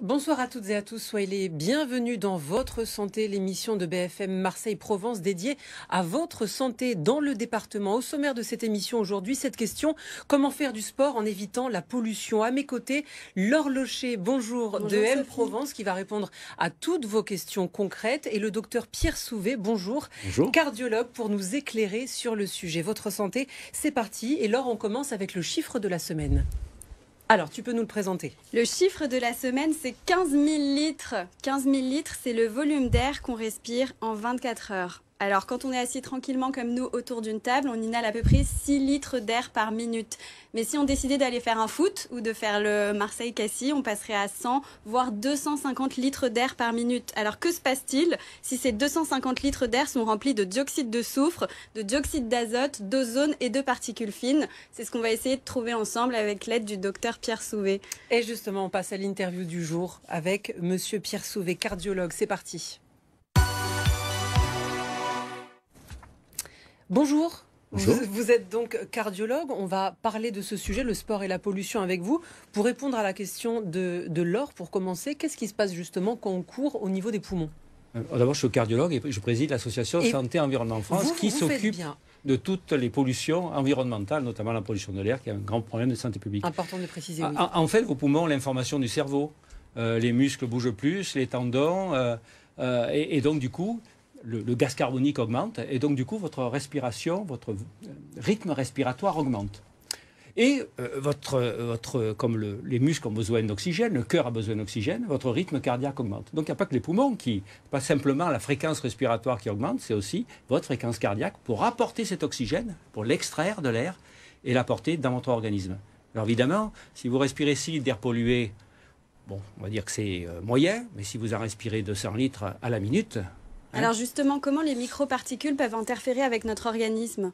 Bonsoir à toutes et à tous, soyez les bienvenus dans Votre Santé, l'émission de BFM Marseille-Provence dédiée à votre santé dans le département. Au sommaire de cette émission aujourd'hui, cette question, comment faire du sport en évitant la pollution? À mes côtés, Laure Locher, bonjour, de M Provence, qui va répondre à toutes vos questions concrètes, et le docteur Pierre Souvé, bonjour, cardiologue, pour nous éclairer sur le sujet. Votre santé, c'est parti. Et Laure, on commence avec le chiffre de la semaine. Alors, tu peux nous le présenter? Le chiffre de la semaine, c'est 15 000 litres. 15 000 litres, c'est le volume d'air qu'on respire en 24 heures. Alors, quand on est assis tranquillement comme nous autour d'une table, on inhale à peu près 6 litres d'air par minute. Mais si on décidait d'aller faire un foot ou de faire le Marseille-Cassis, on passerait à 100, voire 250 litres d'air par minute. Alors, que se passe-t-il si ces 250 litres d'air sont remplis de dioxyde de soufre, de dioxyde d'azote, d'ozone et de particules fines? C'est ce qu'on va essayer de trouver ensemble avec l'aide du docteur Pierre Souvé. Et justement, on passe à l'interview du jour avec monsieur Pierre Souvé, cardiologue. C'est parti. Bonjour. Bonjour. Vous êtes donc cardiologue. On va parler de ce sujet, le sport et la pollution, avec vous. Pour répondre à la question de Laure, pour commencer, qu'est-ce qui se passe justement quand on court au niveau des poumons? D'abord, je suis cardiologue et je préside l'association Santé Environnement France qui s'occupe de toutes les pollutions environnementales, notamment la pollution de l'air, qui est un grand problème de santé publique. Important de préciser, oui. En fait, vos poumons ont l'information du cerveau. Les muscles bougent plus, les tendons, et donc du coup, le gaz carbonique augmente, et donc du coup, votre respiration, votre rythme respiratoire augmente. Et comme les muscles ont besoin d'oxygène, le cœur a besoin d'oxygène, votre rythme cardiaque augmente. Donc il n'y a pas que les poumons pas simplement la fréquence respiratoire qui augmente, c'est aussi votre fréquence cardiaque pour apporter cet oxygène, pour l'extraire de l'air et l'apporter dans votre organisme. Alors évidemment, si vous respirez 6 litres d'air pollué, bon, on va dire que c'est moyen, mais si vous en respirez 200 litres à la minute... Alors justement, comment les microparticules peuvent interférer avec notre organisme?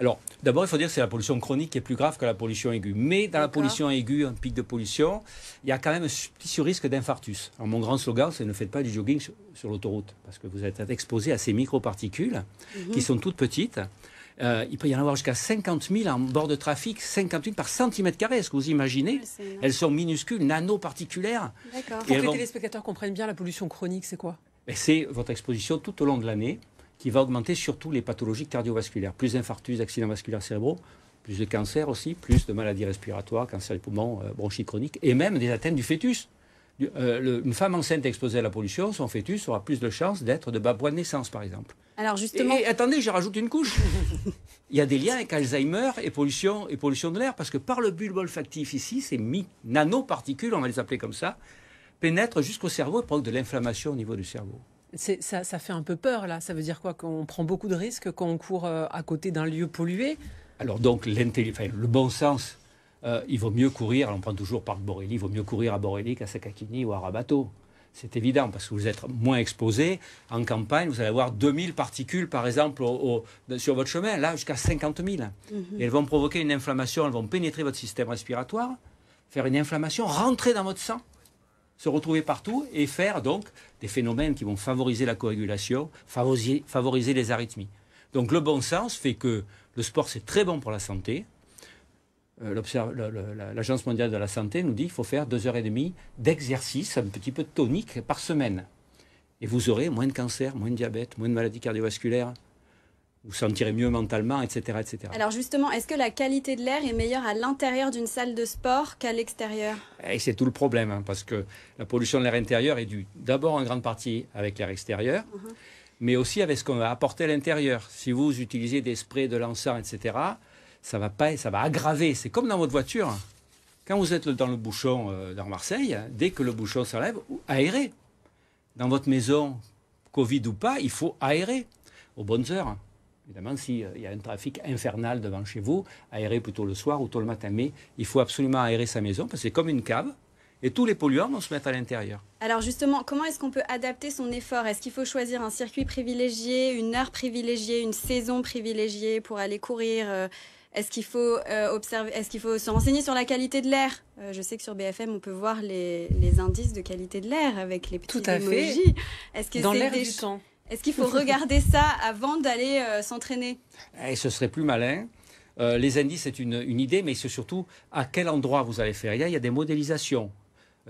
Alors, d'abord, il faut dire que c'est la pollution chronique qui est plus grave que la pollution aiguë. Mais dans la pollution aiguë, un pic de pollution, il y a quand même un petit risque d'infarctus. Alors, mon grand slogan, c'est ne faites pas du jogging sur l'autoroute, parce que vous êtes exposé à ces microparticules qui sont toutes petites. Il peut y en avoir jusqu'à 50 000 en bord de trafic, 50 000 par centimètre carré. Est-ce que vous imaginez? Elles sont minuscules, nanoparticulaires. Pour que les téléspectateurs comprennent bien, la pollution chronique, c'est quoi? C'est votre exposition tout au long de l'année qui va augmenter surtout les pathologies cardiovasculaires. Plus d'infarctus, d'accidents vasculaires cérébraux, plus de cancer aussi, plus de maladies respiratoires, cancer des poumons, bronchite chronique, et même des atteintes du fœtus. Une femme enceinte exposée à la pollution, son fœtus aura plus de chances d'être de bas poids de naissance, par exemple. Alors justement... Et attendez, je rajoute une couche. Il y a des liens avec Alzheimer et pollution de l'air, parce que par le bulbe olfactif ici, ces nanoparticules, on va les appeler comme ça, pénètrent jusqu'au cerveau et provoquent de l'inflammation au niveau du cerveau. Ça fait un peu peur, là. Ça veut dire quoi? Qu'on prend beaucoup de risques quand on court à côté d'un lieu pollué? Alors donc, le bon sens, il vaut mieux courir, on prend toujours Parc Borelli, il vaut mieux courir à Borelli qu'à Sakakini ou à Rabato. C'est évident, parce que vous êtes moins exposé. En campagne, vous allez avoir 2000 particules, par exemple, sur votre chemin, là, jusqu'à 50 000. Et elles vont provoquer une inflammation, elles vont pénétrer votre système respiratoire, faire une inflammation, rentrer dans votre sang, se retrouver partout et faire donc des phénomènes qui vont favoriser la coagulation, favoriser les arythmies. Donc le bon sens fait que le sport c'est très bon pour la santé. L'Agence mondiale de la santé nous dit qu'il faut faire 2h30 d'exercice, un petit peu de tonique par semaine. Et vous aurez moins de cancer, moins de diabète, moins de maladies cardiovasculaires. Vous sentirez mieux mentalement, etc., etc. Alors justement, est-ce que la qualité de l'air est meilleure à l'intérieur d'une salle de sport qu'à l'extérieur? Et c'est tout le problème, parce que la pollution de l'air intérieur est due d'abord en grande partie avec l'air extérieur, mais aussi avec ce qu'on va apporter à l'intérieur. Si vous utilisez des sprays, de l'encens, etc., ça va aggraver. C'est comme dans votre voiture. Quand vous êtes dans le bouchon dans Marseille, dès que le bouchon s'enlève, aérez. Dans votre maison, Covid ou pas, il faut aérer aux bonnes heures. Évidemment, s'il y a un trafic infernal devant chez vous, aérez plutôt le soir ou tôt le matin. Mais il faut absolument aérer sa maison parce que c'est comme une cave et tous les polluants vont se mettre à l'intérieur. Alors justement, comment est-ce qu'on peut adapter son effort? Est-ce qu'il faut choisir un circuit privilégié, une heure privilégiée, une saison privilégiée pour aller courir? Est-ce qu'il faut est-ce qu'il faut se renseigner sur la qualité de l'air? Je sais que sur BFM, on peut voir les indices de qualité de l'air avec les petits emojis. Est-ce que dans l'air du temps. Est-ce qu'il faut regarder ça avant d'aller s'entraîner? Et ce serait plus malin. Les indices, c'est une idée, mais c'est surtout à quel endroit vous allez faire. Il y a des modélisations.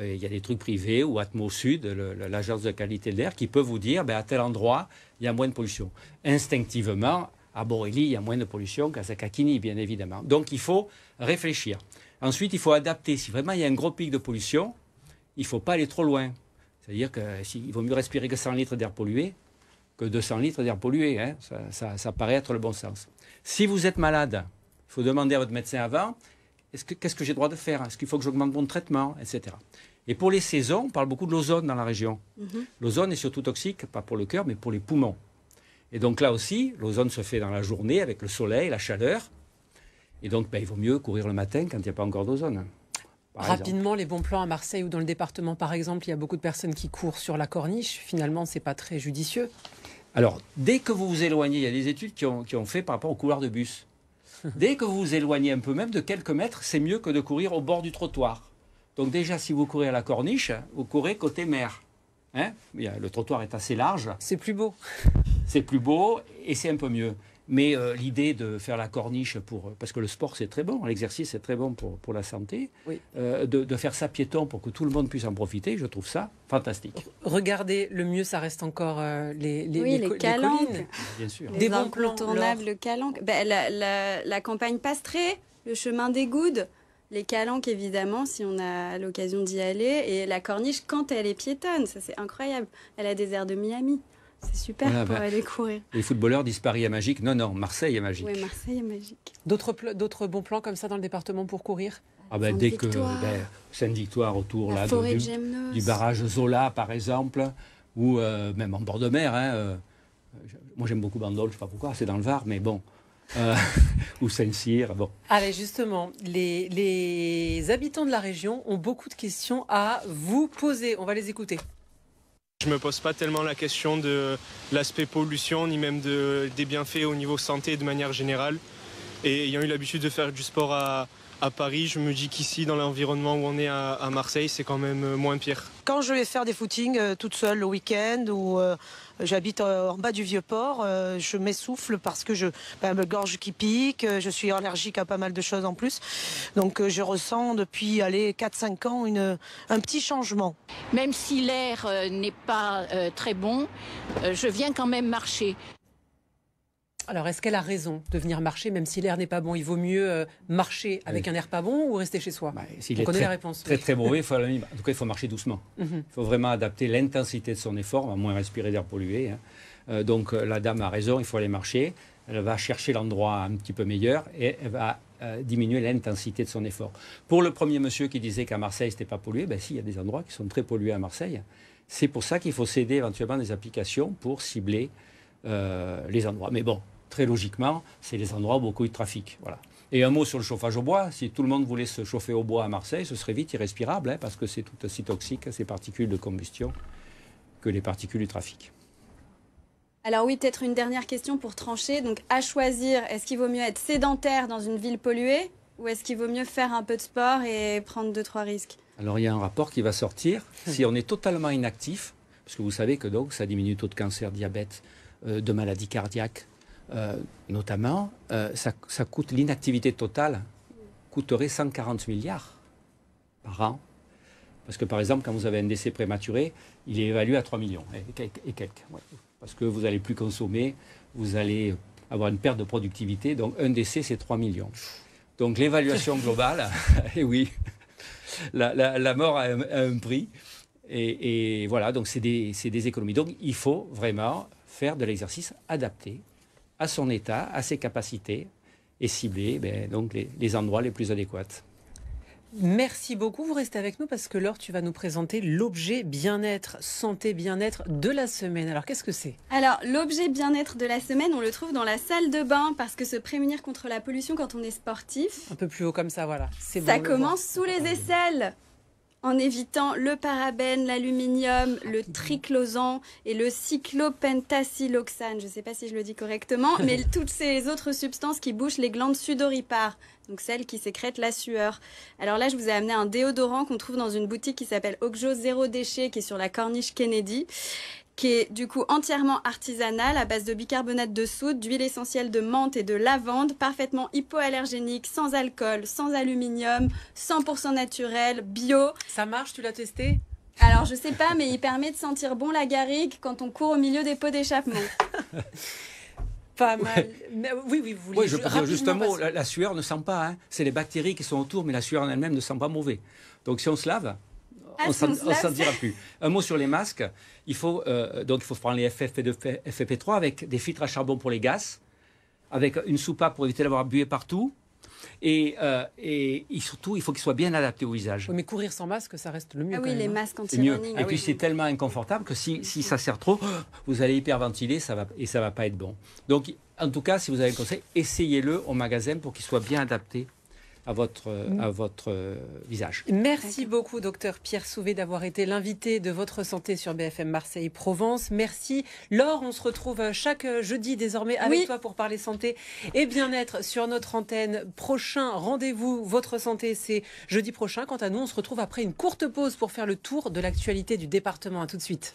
Il y a des trucs privés ou Atmo Sud, l'agence de qualité de l'air, qui peut vous dire à tel endroit, il y a moins de pollution. Instinctivement, à Borély, il y a moins de pollution qu'à Sakakini, bien évidemment. Donc il faut réfléchir. Ensuite, il faut adapter. Si vraiment il y a un gros pic de pollution, il ne faut pas aller trop loin. C'est-à-dire qu'il vaut mieux respirer que 100 litres d'air pollué que 200 litres d'air pollué. Hein. Ça paraît être le bon sens. Si vous êtes malade, il faut demander à votre médecin avant, qu'est-ce que j'ai le droit de faire? Est-ce qu'il faut que j'augmente mon traitement, etc. Et pour les saisons, on parle beaucoup de l'ozone dans la région. L'ozone est surtout toxique, pas pour le cœur, mais pour les poumons. Et donc là aussi, l'ozone se fait dans la journée avec le soleil, la chaleur. Et donc, il vaut mieux courir le matin quand il n'y a pas encore d'ozone. Rapidement, les bons plans à Marseille ou dans le département, par exemple, il y a beaucoup de personnes qui courent sur la corniche. Finalement, ce n'est pas très judicieux. Alors, dès que vous vous éloignez, il y a des études qui ont fait par rapport au couloir de bus. Dès que vous vous éloignez un peu, même de quelques mètres, c'est mieux que de courir au bord du trottoir. Donc déjà, si vous courez à la corniche, vous courez côté mer. Hein? Le trottoir est assez large. C'est plus beau. C'est plus beau et c'est un peu mieux. Mais l'idée de faire la corniche, parce que le sport c'est très bon, l'exercice c'est très bon pour la santé, oui. De faire ça piéton pour que tout le monde puisse en profiter, je trouve ça fantastique. Regardez, le mieux ça reste encore les calanques. collines. Bien sûr. Les incontournables calanques. La campagne Pastré, le chemin des Goudes, les calanques évidemment si on a l'occasion d'y aller, et la corniche quand elle est piétonne, ça c'est incroyable. Elle a des airs de Miami. C'est super pour aller courir. Les footballeurs disent Paris est magique. Non, Marseille est magique. Oui, Marseille est magique. D'autres bons plans comme ça dans le département pour courir? Dès que Sainte-Victoire autour là, du barrage Zola, par exemple, ou même en bord de mer. Hein, moi, j'aime beaucoup Bandol, je ne sais pas pourquoi, c'est dans le Var, mais bon. Ou Saint-Cyr, bon. Allez, justement, les habitants de la région ont beaucoup de questions à vous poser. On va les écouter. Je ne me pose pas tellement la question de l'aspect pollution, ni même des bienfaits au niveau santé de manière générale. Et ayant eu l'habitude de faire du sport à Paris, je me dis qu'ici, dans l'environnement où on est à Marseille, c'est quand même moins pire. Quand je vais faire des footings toute seule le week-end ou j'habite en bas du Vieux-Port, je m'essouffle parce que me gorge qui pique, je suis allergique à pas mal de choses en plus. Donc je ressens depuis 4-5 ans un petit changement. Même si l'air n'est pas très bon, je viens quand même marcher. Alors, est-ce qu'elle a raison de venir marcher, même si l'air n'est pas bon? Il vaut mieux marcher avec un air pas bon ou rester chez soi? On connaît la réponse. Très mauvais, en tout cas, il faut marcher doucement. Il faut vraiment adapter l'intensité de son effort, à moins respirer d'air pollué. Hein. Donc, la dame a raison, il faut aller marcher. Elle va chercher l'endroit un petit peu meilleur et elle va diminuer l'intensité de son effort. Pour le premier monsieur qui disait qu'à Marseille, ce n'était pas pollué, si, il y a des endroits qui sont très pollués à Marseille. C'est pour ça qu'il faut s'aider éventuellement des applications pour cibler les endroits. Mais bon, très logiquement, c'est les endroits où beaucoup de trafic. Voilà. Et un mot sur le chauffage au bois. Si tout le monde voulait se chauffer au bois à Marseille, ce serait vite irrespirable, hein, parce que c'est tout aussi toxique, ces particules de combustion, que les particules du trafic. Alors oui, peut-être une dernière question pour trancher. Donc à choisir, est-ce qu'il vaut mieux être sédentaire dans une ville polluée ou est-ce qu'il vaut mieux faire un peu de sport et prendre 2-3 risques? Alors il y a un rapport qui va sortir. Si on est totalement inactif, parce que vous savez que donc ça diminue le taux de cancer, diabète, de maladies cardiaques, notamment, ça coûte, l'inactivité totale coûterait 140 milliards par an. Parce que par exemple, quand vous avez un décès prématuré, il est évalué à 3 millions et quelques. Ouais. Parce que vous n'allez plus consommer, vous allez avoir une perte de productivité. Donc un décès, c'est 3 millions. Donc l'évaluation globale, et oui, la mort a un prix. Et voilà, donc c'est des économies. Donc il faut vraiment faire de l'exercice adapté à son état, à ses capacités et cibler donc les endroits les plus adéquats. Merci beaucoup. Vous restez avec nous parce que Laure, tu vas nous présenter l'objet bien-être, santé bien-être de la semaine. Alors, qu'est-ce que c'est? Alors, l'objet bien-être de la semaine, on le trouve dans la salle de bain parce que se prémunir contre la pollution quand on est sportif... Un peu plus haut comme ça, voilà. Ça commence sous les aisselles, en évitant le parabène, l'aluminium, le triclosan et le cyclopentasiloxane. Je ne sais pas si je le dis correctement, mais toutes ces autres substances qui bouchent les glandes sudoripares, donc celles qui sécrètent la sueur. Alors là, je vous ai amené un déodorant qu'on trouve dans une boutique qui s'appelle Okjo Zéro Déchet, qui est sur la Corniche Kennedy, qui est du coup entièrement artisanal à base de bicarbonate de soude, d'huile essentielle de menthe et de lavande, parfaitement hypoallergénique, sans alcool, sans aluminium, 100% naturel, bio. Ça marche, tu l'as testé? Alors je sais pas, mais il permet de sentir bon la garrigue quand on court au milieu des pots d'échappement. Pas mal. Mais oui, vous vouliez Oui, je peux dire juste un mot. rapidement La sueur ne sent pas. Hein. C'est les bactéries qui sont autour, mais la sueur en elle-même ne sent pas mauvais. Donc si on se lave, on si on se ne lave, s'en dira plus. Un mot sur les masques. Il faut prendre les FFP2, FFP3 avec des filtres à charbon pour les gaz, avec une soupape pour éviter d'avoir bué partout. Et surtout, il faut qu'il soit bien adapté au visage. Oui, mais courir sans masque, ça reste le mieux. Ah quand oui, même, les hein. masques C'est mieux. anti-running. Et puis c'est tellement inconfortable que si ça sert trop, vous allez hyperventiler ça va pas être bon. Donc en tout cas, si vous avez un conseil, essayez-le au magasin pour qu'il soit bien adapté à votre visage. Merci beaucoup, docteur Pierre Sauvé, d'avoir été l'invité de Votre Santé sur BFM Marseille Provence. Merci. Laure, on se retrouve chaque jeudi désormais avec toi pour parler santé et bien-être sur notre antenne. Prochain rendez-vous, Votre Santé, c'est jeudi prochain. Quant à nous, on se retrouve après une courte pause pour faire le tour de l'actualité du département. À tout de suite.